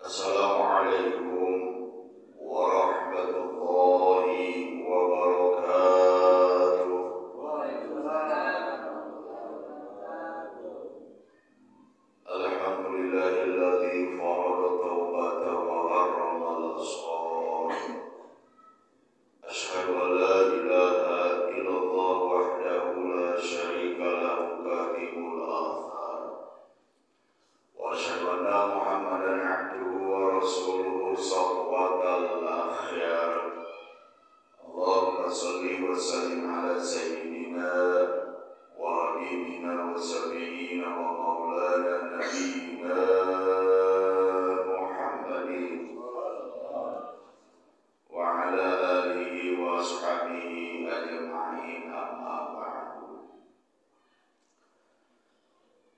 Assalamualaikum warahmatullahi wabarakatuh. Alhamdulillahilladzi farada taubata wa harrama al-asghar. Asyhadu an la ilaha illallah wahdahu la syarika lahu katibul athar. Wa asyhadu anna Muhammadan abduhu wa rasuluhu safwatal akhyar. Allahumma salli wa sallim ala sayyidina wa habibina wa syafi'ina wa maulana nabiyyina Muhammadin wa ala alihi wa ashabihi ajma'in, amma ba'du.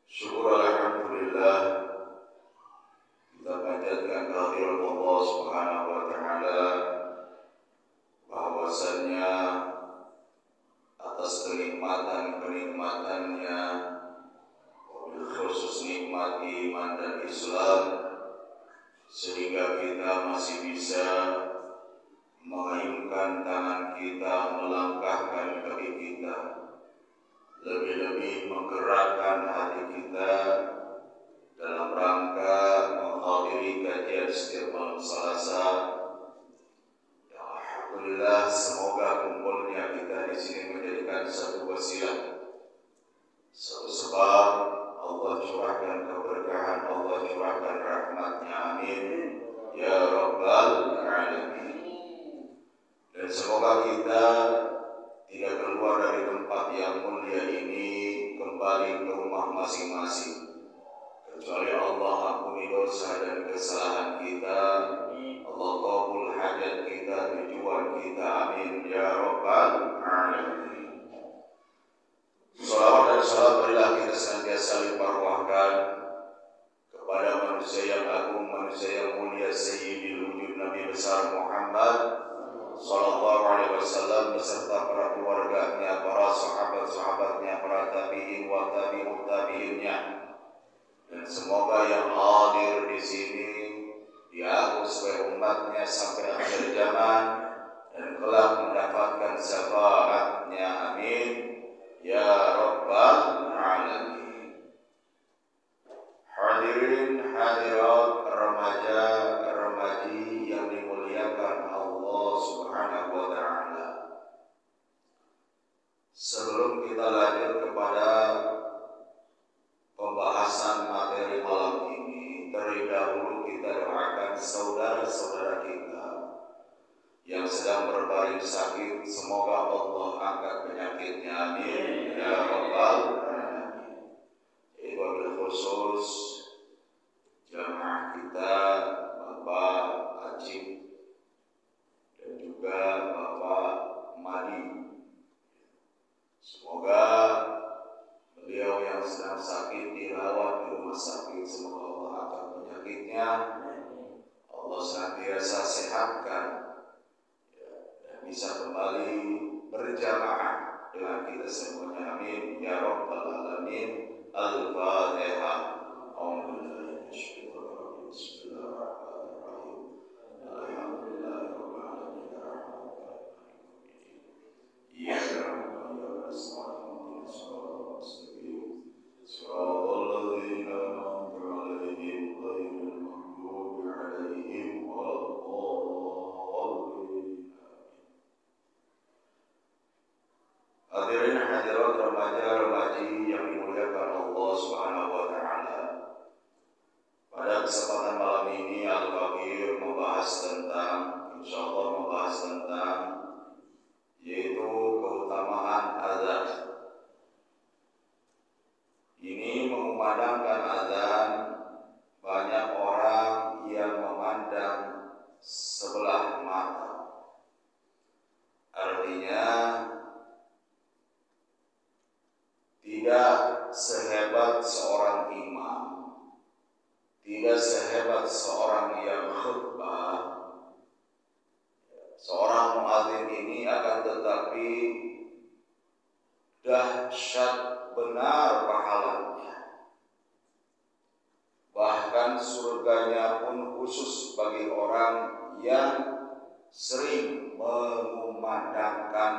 Syukur alhamdulillah, kita panjatkan kehadirat Allah Subhanahu wa taala bahwasannya atas kenikmatan-kenikmatannya, wabil khusus nikmat iman dan Islam, sehingga kita masih bisa mengayunkan tangan kita, melangkahkan kaki kita, lebih-lebih menggerakkan hati kita dalam rangka menghadiri kajian setiap malam Selasa. Ya, alhamdulillah, semoga kumpulnya kita di sini menjadikan satu wasilah, satu sebab Allah curahkan keberkahan, Allah curahkan rahmatnya, amin ya rabbal alamin. Dan semoga kita tidak keluar dari tempat yang mulia ini kembali ke rumah masing-masing, kecuali Allah ampuni dosa dan kesalahan kita, Allah qabul hajat kita, tujuan kita, amin ya rabbal alamin. Salawat dan salam marilah kita senantiasa limpahkan kepada manusia yang agung, manusia yang mulia, Sayyidil Wujud Nabi besar Muhammad sallallahu alaihi wasallam beserta para keluarganya, para sahabat-sahabatnya, para tabi'in wa tabi'ut tabi'innya, dan semoga yang hadir di sini diaku sebagai umatnya sampai akhir zaman dan kelak mendapatkan syafaatnya, amin ya rabbal alamin. Hadirin hadirat, remaja remaji yang dimuliakan Allah Subhanahu wa taala. Sebelum kita lanjut kepada pembahasan materi malam ini, terlebih dahulu kita doakan saudara-saudara kita yang sedang berbaring sakit, semoga Allah angkat penyakitnya, amin ya rabbal alamin. Wabil khusus jamaah kita, Bapak Ajib dan juga Bapak Madi, semoga beliau yang sedang sakit dirawat di rumah sakit, semoga Allah angkat penyakitnya, Allah senantiasa sehatkan dan bisa kembali berjamaah dengan kita semuanya, amin ya rabbal alamin. Al-Fatihah. Bismillahirrahmanirrahim. Alhamdulillahirabbil alamin. Iyyaka na'budu wa iyyaka nasta'in. Shiratal ladzina an'amta 'alaihim ghairil maghdubi 'alaihim waladdallin. Hadirin hadirat remaja remaji yang dimuliakan Allah Subhanahu wa taala. Pada kesempatan malam ini Al-Fakir insyaallah membahas tentang yaitu keutamaan azan. Ini mengumandangkan azan, banyak orang yang memandang sebelah mata. Artinya tidak sehebat seorang imam, tidak sehebat seorang yang khutbah. Seorang muadzin ini akan tetapi dahsyat benar pahalanya. Bahkan surganya pun khusus bagi orang yang sering mengumandangkan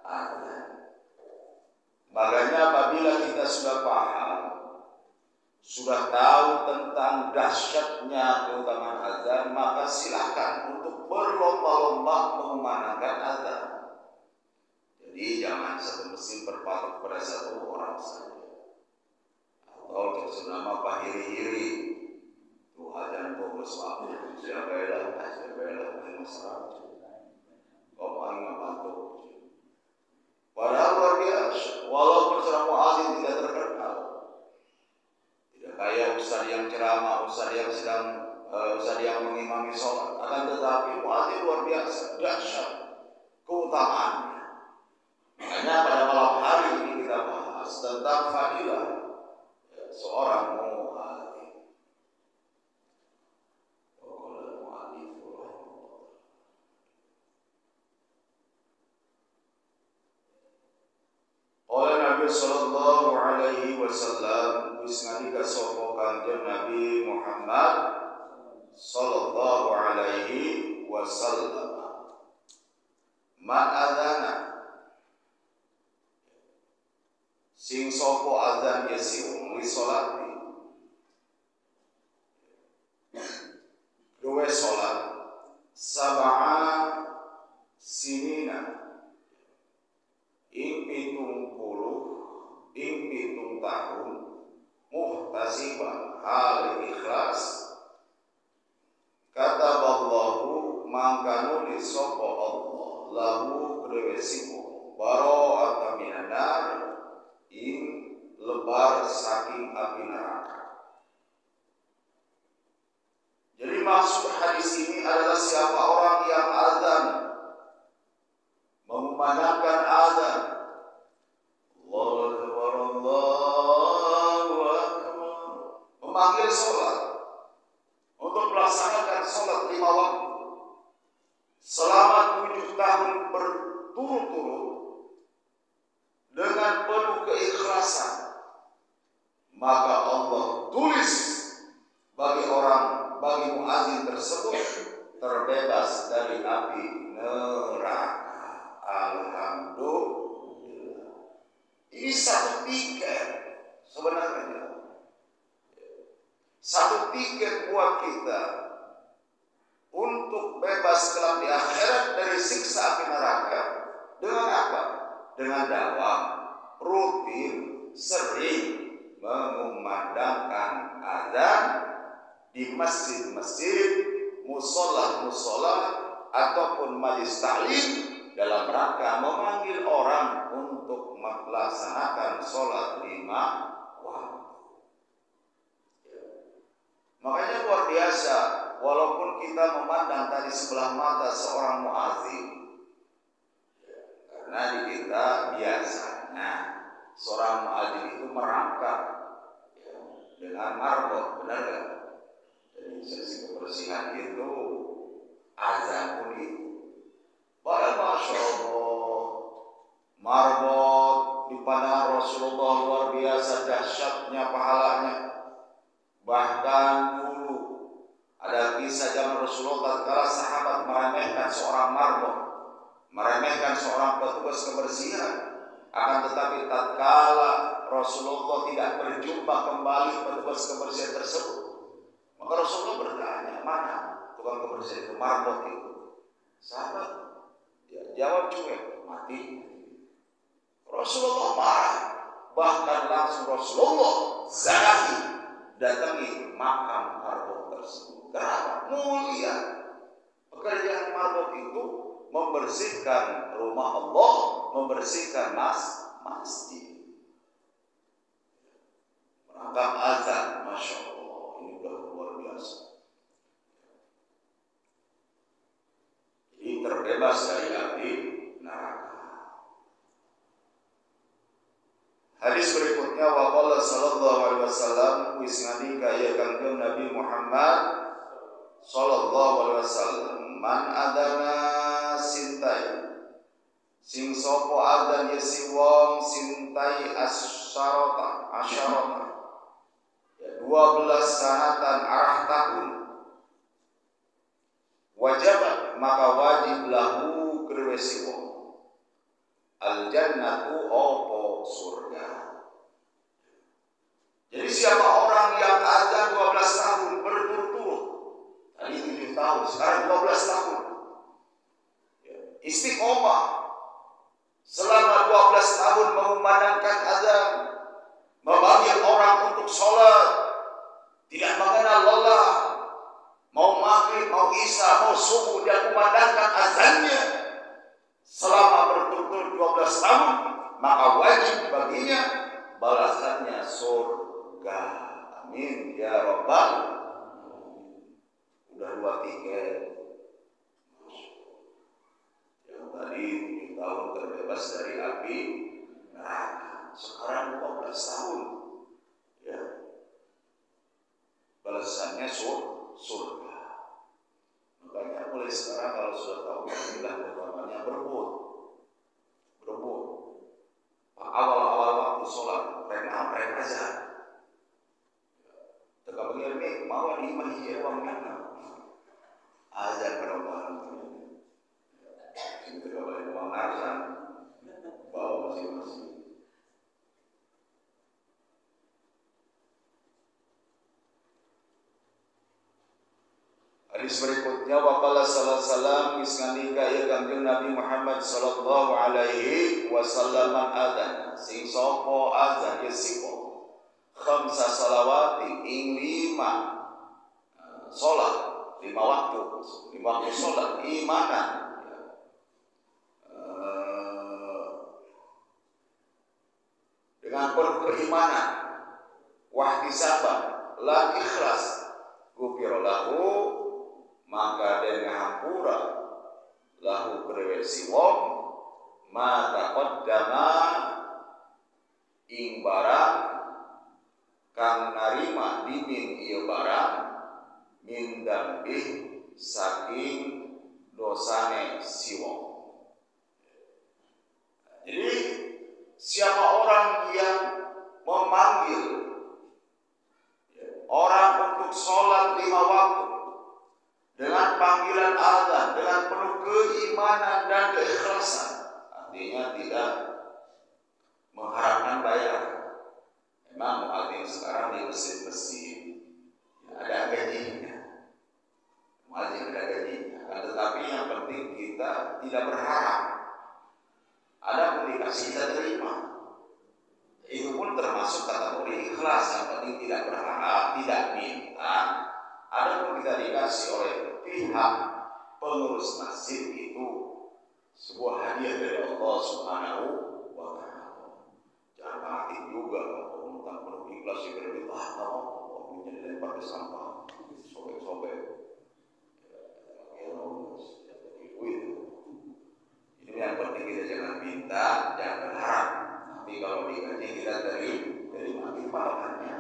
azan. Makanya apabila kita sudah paham, sudah tahu tentang dahsyatnya keutamaan azan, maka silakan untuk berlomba-lomba mengumandangkan azan. Jadi jangan satu mesin berpatok pada satu orang saja. Atau tersenama pahiri-hiri. Tuh azan fokus waktu, siapa yang masalah. Kau paling membantu. Padahal luar biasa, walaupun seorang muadzin tidak terkenal, tidak kayak ustaz yang ceramah, ustaz yang mengimami sholat, akan tetapi muadzin luar biasa, dahsyat keutamaannya. Makanya pada malam hari ini kita bahas tentang fadilah seorang muadzin. Oleh Nabi sallallahu alaihi wasallam wisnadika sapa kanjeng Nabi Muhammad sallallahu alaihi wasallam, man adzana sing sapa azan yasiu li sholati duwe salat sab'a sinina ing pitung tahun muhtasiban hal ikhlas kataballahu mangkanu li sapa Allah lahu krewesimu bara'atan minan nar ing lebar saking api neraka. Jadi maksud hadis ini adalah siapa orang yang azan, mengumandangkan azan, Allahu Akbar, Allahu Akbar, memanggil sholat untuk melaksanakan sholat 5 waktu selama 7 tahun berturut-turut dengan penuh keikhlasan, maka Allah tulis bagi muadzin tersebut terbebas dari api neraka. Alhamdulillah. Ini satu tiket sebenarnya. Satu tiket buat kita untuk bebas kelak di akhirat dari siksa api neraka. Dengan apa? Dengan dakwah rutin sering mengumandangkan azan di masjid-masjid, musola-musola ataupun majelis taklim dalam rangka memanggil orang untuk melaksanakan sholat 5 waktu. Makanya luar biasa, walaupun kita memandang tadi sebelah mata seorang muadzin, karena di kita biasanya seorang muadzin itu merangkap dengan marbot, benar kan? Dari sisi kebersihan itu azan pun itu. Padahal Masya Allah, marbot di pandangan Rasulullah luar biasa dahsyatnya pahalanya. Bahkan dulu ada kisah zaman Rasulullah tatkala sahabat meremehkan seorang marbot, meremehkan seorang petugas kebersihan. Akan tetapi tatkala Rasulullah tidak berjumpa kembali petugas kebersihan tersebut, maka Rasulullah bertanya, mana tukang kebersihan itu, marbot itu? Sahabat dia jawab cuek, mati. Rasulullah marah, bahkan langsung Rasulullah zarafi datangi makam marbot tersebut. Kenapa? Mulia. Pekerjaan marbot itu membersihkan rumah Allah, membersihkan masjid. Merangkap azan, Masya Allah, ini udah luar biasa. Jadi terbebas dari api neraka. Hadis berikutnya waqala sallallahu alaihi wasallam wisnadi kaya kanjeng Nabi Muhammad sallallahu alaihi wasallam, man adana sintai sing sapa adan yesi wong sintai asyarata 20 12 sanatan arah tahun wajabat maka wajib lahu krewesi wong al jannatu opo surga. Jadi siapa orang yang azan 12 tahun berturut-turut, tadi 7 tahun, sekarang 12 tahun, istiqomah selama 12 tahun mengumandangkan azan, memanggil orang untuk sholat, tidak mengenal lelah, mau maghrib, mau isya, mau subuh, dia kumandangkan azannya selama berturut-turut 12 tahun, maka wajib baginya balasannya surga. Amin ya rabbal. Udah 2 tiket. Yang tadi 7 tahun terbebas dari api neraka, sekarang 12 tahun. Ya. Balasannya surga. Makanya mulai sekarang kalau sudah tahu bismillah pertamanya berebut. Awal-awal waktu sholat mereka aja. Teka begini nih mau di masjid uang mana? Azan berobat. Ini teka balik uang azan. Bawa masing-masing. Hadis berikutnya waqala sallallahu alaihi wasallam isngandika ya Kanjeng Nabi Muhammad sallallahu alaihi wasallam adzan sing sapa adzan ya siko khamsa salawati ing 5 salat 5 waktu salat imanan dengan berimanan wahtisaban lan ikhlas gufira lahu maka dengan hampura lahu krewesi wong mata qaddama ing barang kang narima dimin ieu barang min dambih saking dosane si wong. Jadi siapa orang yang memanggil orang untuk sholat 5 waktu dengan panggilan azan, dengan penuh keimanan dan keikhlasan, artinya tidak mengharapkan bayar. Memang muadzin sekarang di masjid-masjid ada gajinya, muadzin ada gajinya, tetapi yang penting kita tidak berharap. Ada pun dikasih kita terima, itu pun termasuk kategori ikhlas. Yang penting tidak berharap, tidak minta. Ada pun kita dikasih oleh pihak pengurus masjid itu sebuah hadiah dari Allah Subhanahu wa Ta'ala. Jangan hati juga kalau tentang penuh ikhlas yang berbeda. Kalau punya dilempar ke sampah, sobek-sobek. Ini yang penting kita jangan minta, jangan berharap. Tapi kalau digaji kita terima pahalanya.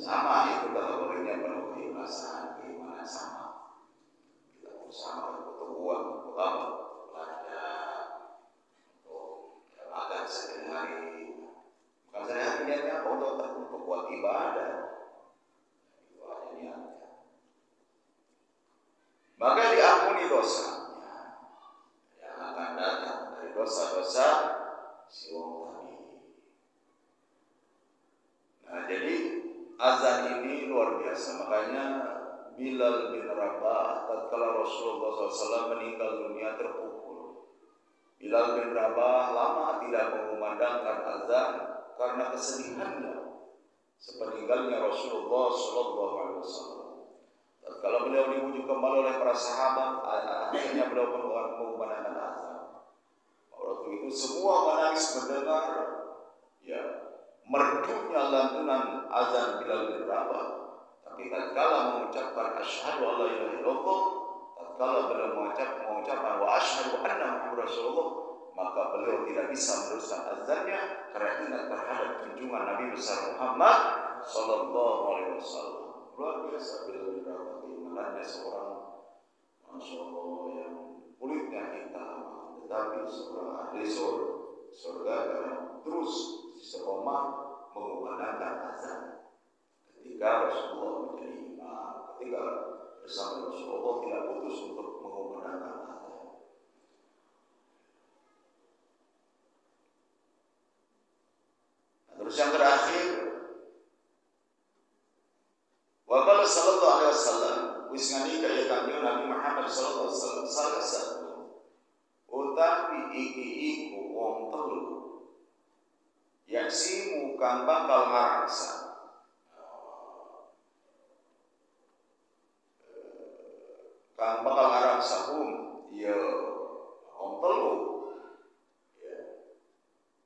Sama itu kategorinya penuh keikhlasan, keimanan sama. Kita bersama untuk uang, untuk apa? Belanja, untuk makan sehari-hari. Bukan sehari-hari niatnya apa? Untuk buat ibadah. Itu aja niatnya. Maka diampuni dosanya yang akan datang dari dosa-dosa si wong tadi. Nah, jadi azan ini luar biasa. Makanya Bilal bin Rabah tatkala Rasulullah SAW meninggal dunia terpukul. Bilal bin Rabah lama tidak mengumandangkan azan karena kesedihannya sepeninggalnya Rasulullah SAW. Tatkala beliau dibujuk kembali oleh para sahabat, akhirnya beliau mengumandangkan azan. Waktu itu semua menangis mendengar merdunya lantunan azan Bilal bin Rabah. Tapi tatkala mengucapkan asyhadu alla ilaha illallah, tatkala beliau mengucapkan wa asyhadu anna Muhammadar Rasulullah, maka beliau tidak bisa meneruskan azannya karena ingat terhadap junjungan Nabi besar Muhammad sallallahu alaihi wasallam. Luar biasa Bilal bin Rabah, keimanannya seorang Masya Allah yang kulitnya hitam, tetapi seorang ahli surga karena terus istiqomah mengumandangkan azan. ketika Rasulullah menjadi imam, ketika bersama Rasulullah tidak putus untuk mengumandangkan azan. Terus yang terakhir, wa qala sallallahu alaihi wasallam, wis ngandika ya kanjeng Nabi Muhammad sallallahu alaihi wasallam, salah satu utawi iki iku wong telu yaksimu kang bakal ngaraksa ya wong telu ya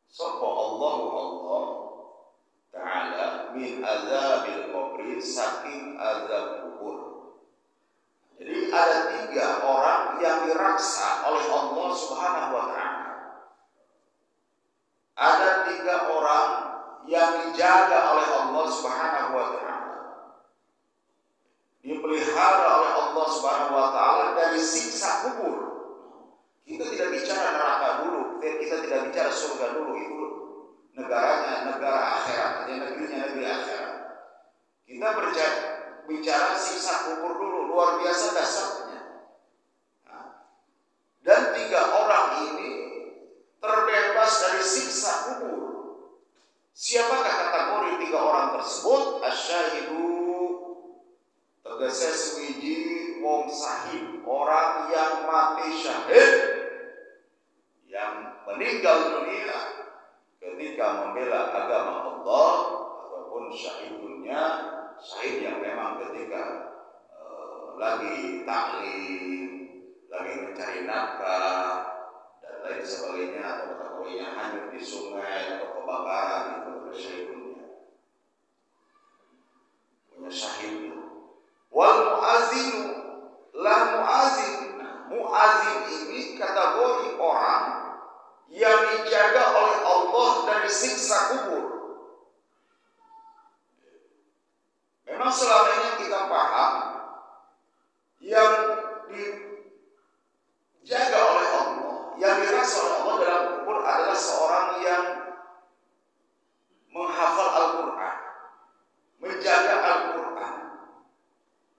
sapa Allah Ta'ala min azabil qabri, saking azab kubur. Jadi ada 3 orang yang diraksa oleh Allah Subhanahu wa Ta'ala. Ada 3 orang yang dijaga oleh Allah Subhanahu wa Ta'ala, dipelihara oleh Allah Subhanahu wa Ta'ala dari siksa kubur. Kita tidak bicara neraka dulu, kita tidak bicara surga dulu, itu negaranya negara akhirat, negerinya negeri akhirat. Kita bicara siksa kubur dulu, luar biasa dasarnya. Dan 3 orang ini terbebas dari siksa kubur. Siapakah kategori 3 orang tersebut? Asyahidu, tegese suwiji wong sahid, orang yang mati syahid, yang meninggal dunia ketika membela agama Allah, ataupun syahidunnya, syahid yang memang ketika lagi taklim, lagi mencari nafkah dan lain sebagainya, atau kategorinya hanyut di sungai atau kebakaran, itu adalah syahidunnya, punya syahid. Wal muazinu, la muazin. Muazin ini kategori orang yang dijaga oleh Allah dari siksa kubur. Memang selama ini kita paham yang dijaga oleh Allah, yang dirasa oleh Allah dalam kubur adalah seorang yang menghafal Al-Quran, menjaga Al-Quran.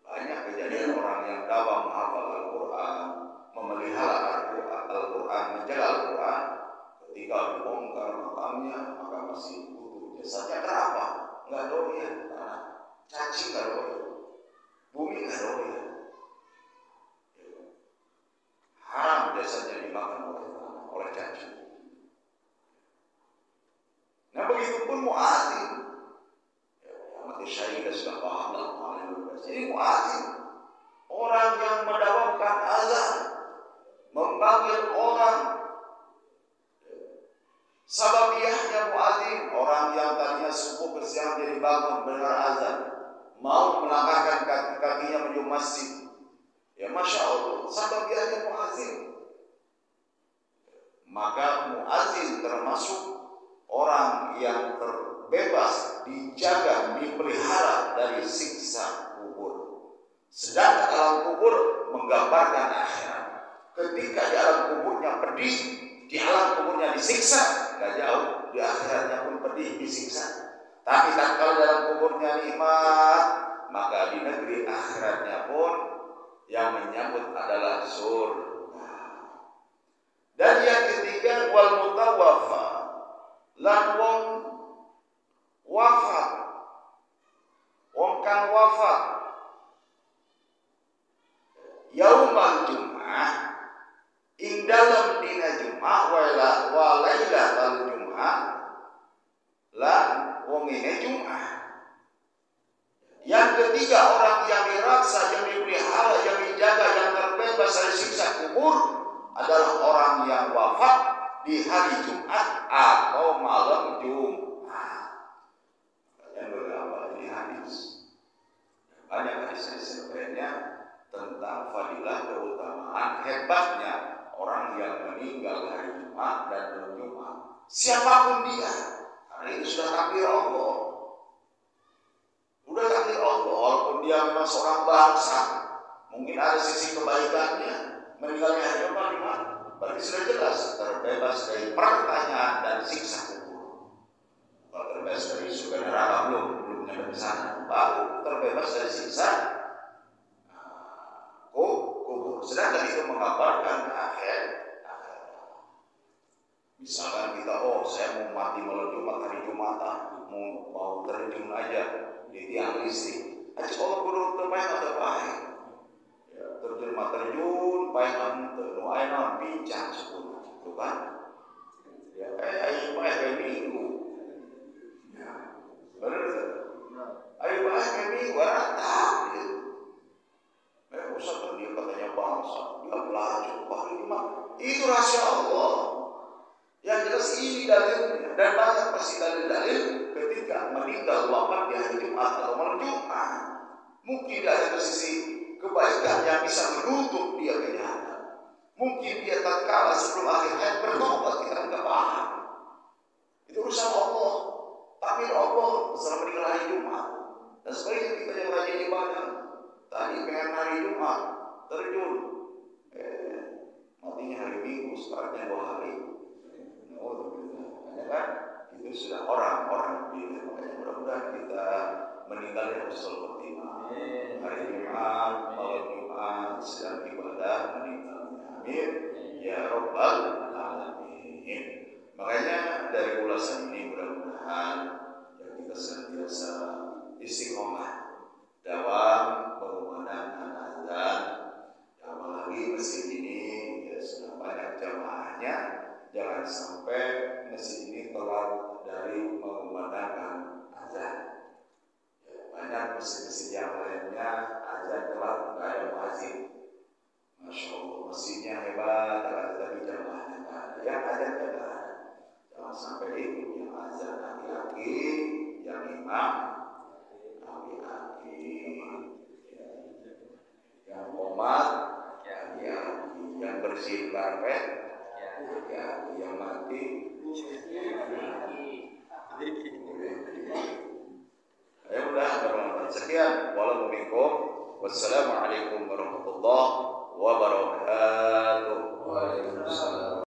Banyak kejadian orang yang dakwah menghafal Al-Quran, memelihara Al-Quran, menjaga Al-Quran. Ketika dibongkar makamnya, maka masih utuh jasadnya. Kenapa? Nggak doyan, karena cacing nggak doyan, bumi nggak doyan, haram jasadnya dimakan oleh cacing. Nah begitupun muadzin, mati syahid sudah paham lah. Jadi muadzin, orang yang mendawamkan azan, memanggil orang. Sababiahnya muadzin, orang yang tadinya subuh bersiang jadi bangun mendengar azan, mau melangkahkan kakinya menuju masjid. Ya masya Allah, sababiahnya muadzin. Maka muadzin termasuk orang yang terbebas, dijaga, dipelihara dari siksa kubur. Sedangkan alam kubur menggambarkan akhirat. Ketika di alam kuburnya pedih, di alam kuburnya disiksa, nggak jauh, di akhiratnya pun pedih, disiksa. Tapi kalau dalam kuburnya nikmat, maka di negeri akhiratnya pun yang menyambut adalah surga. Dan yang ketiga, wal mutawaffa, lan wong wafat, wong kang wafat yaumal jum'ah, ing dalam dina Jumat wa lailatul Jumat, lan wong ini Jumat. Yang ketiga, orang yang diraksa, yang dipelihara, yang dijaga, yang terbebas dari siksa kubur adalah orang yang wafat di hari Jumat atau malam Jumat. Kalian berapa ini hadis? Banyak hadis-hadis lainnya tentang fadilah, keutamaan, hebatnya orang yang meninggal hari Jumat dan belum Jumat, siapapun dia, karena itu sudah takdir Allah. Sudah takdir Allah, walaupun dia memang seorang bangsa, mungkin ada sisi kebaikannya, meninggalnya hari Jumat, berarti sudah jelas terbebas dari pertanyaan dan siksa kubur. Kalau terbebas dari surga neraka belum menghadap sana, baru terbebas dari siksa kubur. Sedangkan itu mengabarkan akhir. Misalkan kita, saya mau mati malam Jumat, hari Jumatan, mau terjun aja di tiang listrik. Allah kudu terbaik atau baik. Terjun baik atau ayo pincang sepuluh, itu kan? Ayo baik minggu. Benar tak? Ayo baik minggu, rata. Ustaz dia katanya bangsa, dia belajar hari Jumat. Itu rahasia Allah. Yang jelas ini dalilnya, dan banyak pasti dalil-dalil ketika meninggal wafat di hari Jumat atau malam Jumat. Mungkin ada posisi kebaikan yang bisa menutup dia kejahatan. Mungkin dia tak kalah sebelum akhir hayat bertobat, kita tidak paham. Itu urusan Allah, takdir Allah setelah meninggal hari Jumat. Dan sebaliknya kita yang rajin ibadah, tadi pengen hari Jumat terjun, matinya hari Minggu, sekarang 2 hari. Kan itu sudah orang-orang pilih. Makanya mudah-mudahan kita meninggal yang husnul khotimah. Hari Jumat, malam Jumat sedang ibadah meninggalnya. Amin ya rabbal alamin. Makanya dari ulasan ini mudah-mudahan kita senantiasa istiqomah dalam mengumandangkan azan. Apalagi masjid ini sudah banyak jamaahnya. Jangan sampai masjid ini telat dari mengumandangkan azan. Banyak masjid-masjid yang lainnya azan telat, nggak ada muadzin. Masya Allah, masjidnya hebat, tapi jamaahnya nggak ada. Yang azannya nggak ada. Jangan sampai itu yang azan laki-laki, yang imam laki-laki, yang qomat laki-laki, yang bersih karpet yang mati. Ya mudah bermanfaat. Sekian, wassalamualaikum warahmatullahi wabarakatuh. Waalaikumsalam.